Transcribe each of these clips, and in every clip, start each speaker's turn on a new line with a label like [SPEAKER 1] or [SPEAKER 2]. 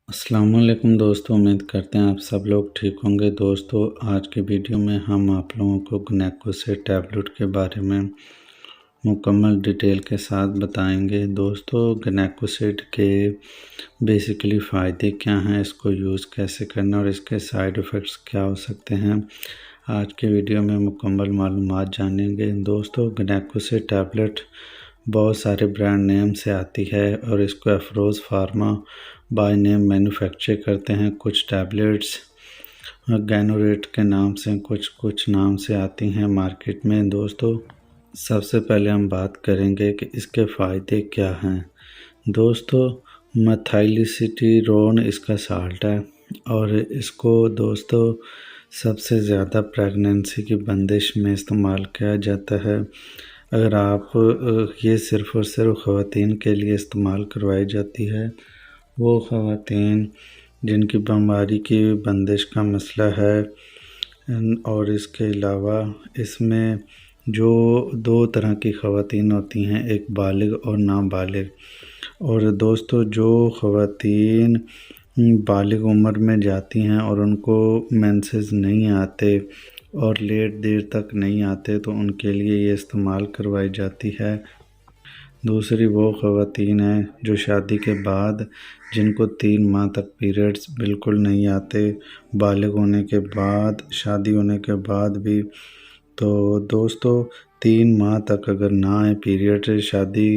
[SPEAKER 1] السلام علیکم دوستو، امید کرتے ہیں آپ سب لوگ ٹھیک ہوں گے۔ دوستو آج کی ویڈیو میں ہم آپ لوگوں کو گنیکوسیڈ ٹیبلٹ کے بارے میں مکمل ڈیٹیل کے ساتھ بتائیں گے۔ دوستو گنیکوسیڈ کے بیسیکلی فائدے کیا ہیں، اس کو یوز کیسے کرنا اور اس کے سائیڈ ایفیکٹس کیا ہو سکتے ہیں، آج کے ویڈیو میں مکمل معلومات جانیں گے۔ دوستو گنیکوسیڈ ٹیبلٹ بہت سارے برانڈ نیم سے آتی ہے اور اس کو افروز فارما بائی نیم مینوفیکچر کرتے ہیں۔ کچھ ٹیبلٹس گینوریٹ کے نام سے کچھ نام سے آتی ہیں مارکیٹ میں۔ دوستو سب سے پہلے ہم بات کریں گے کہ اس کے فائدے کیا ہیں۔ دوستو میتھائلسٹیرون اس کا سالٹ ہے اور اس کو دوستو سب سے زیادہ پریگننسی کی بندش میں استعمال کیا جاتا ہے۔ اگر آپ یہ صرف اور صرف خواتین کے لیے استعمال کروائی جاتی ہے، وہ خواتین جن کی بیماری کی بندش کا مسئلہ ہے، اور اس کے علاوہ اس میں جو دو طرح کی خواتین ہوتی ہیں، ایک بالغ اور نابالغ۔ اور دوستو جو خواتین بالغ عمر میں جاتی ہیں اور ان کو مینسز نہیں آتے اور لیٹ دیر تک نہیں آتے، تو ان کے لیے یہ استعمال کروائی جاتی ہے۔ دوسری وہ خواتین ہیں جو شادی کے بعد جن کو 3 ماہ تک پیریڈز بالکل نہیں آتے، بالغ ہونے کے بعد، شادی ہونے کے بعد بھی۔ تو دوستو 3 ماہ تک اگر نہ آئے پیریڈ شادی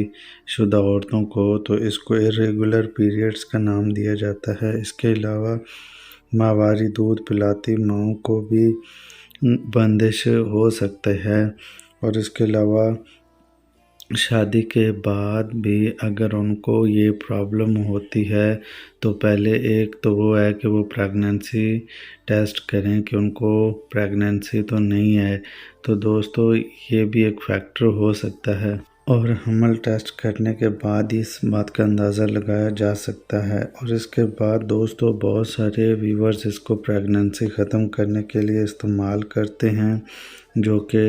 [SPEAKER 1] شدہ عورتوں کو، تو اس کو irregular periods کا نام دیا جاتا ہے۔ اس کے علاوہ ماہواری دودھ پلاتی ماؤں کو بھی بندش ہو سکتے ہیں، اور اس کے علاوہ شادی کے بعد بھی اگر ان کو یہ پرابلم ہوتی ہے، تو پہلے ایک تو وہ ہے کہ وہ پریگننسی ٹیسٹ کریں کہ ان کو پریگننسی تو نہیں ہے۔ تو دوستو یہ بھی ایک فیکٹر ہو سکتا ہے، اور حمل ٹیسٹ کرنے کے بعد اس بات کا اندازہ لگایا جا سکتا ہے۔ اور اس کے بعد دوستو بہت سارے ویورز اس کو پریگننسی ختم کرنے کے لیے استعمال کرتے ہیں، جو کہ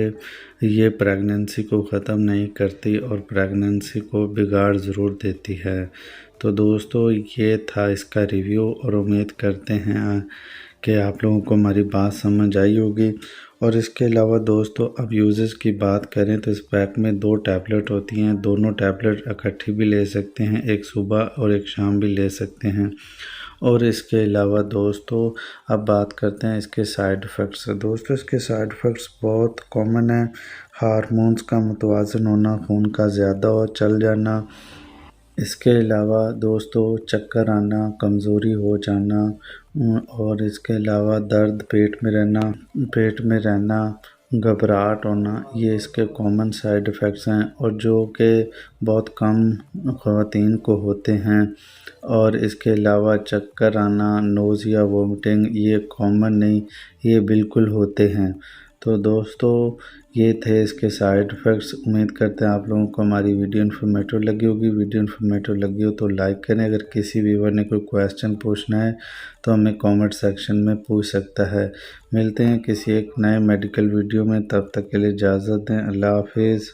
[SPEAKER 1] یہ پریگننسی کو ختم نہیں کرتی اور پریگننسی کو بگاڑ ضرور دیتی ہے۔ تو دوستو یہ تھا اس کا ریویو، اور امید کرتے ہیں کہ آپ لوگوں کو ہماری بات سمجھ آئی ہوگی۔ اور اس کے علاوہ دوستو اب یوزز کی بات کریں تو اس پیک میں 2 ٹیبلٹ ہوتی ہیں۔ دونوں ٹیبلٹ اکٹھی بھی لے سکتے ہیں، ایک صبح اور ایک شام بھی لے سکتے ہیں۔ اور اس کے علاوہ دوستو اب بات کرتے ہیں اس کے سائیڈ ایفیکٹس۔ دوستو اس کے سائیڈ ایفیکٹس بہت کامن ہیں۔ ہارمونز کا متوازن ہونا، خون کا زیادہ اور چل جانا، اس کے علاوہ دوستو چکر آنا، کمزوری ہو جانا، اور اس کے علاوہ درد پیٹ میں رہنا، گھبراہٹ ہونا، یہ اس کے کامن سائیڈ ایفیکٹس ہیں، اور جو کہ بہت کم خواتین کو ہوتے ہیں۔ اور اس کے علاوہ چکر آنا، نوزیا، وومٹنگ، یہ کامن نہیں، یہ بالکل ہوتے ہیں۔ تو دوستو یہ تھے اس کے سائیڈ ایفیکٹس۔ امید کرتے ہیں آپ لوگوں کو ہماری ویڈیو انفارمیٹو لگی ہوگی۔ ویڈیو انفارمیٹو لگی ہو تو لائک کریں۔ اگر کسی ویور نے کوئی کویسچن پوچھنا ہے تو ہمیں کامنٹ سیکشن میں پوچھ سکتا ہے۔ ملتے ہیں کسی ایک نئے میڈیکل ویڈیو میں، تب تک کے لیے اجازت دیں۔ اللہ حافظ۔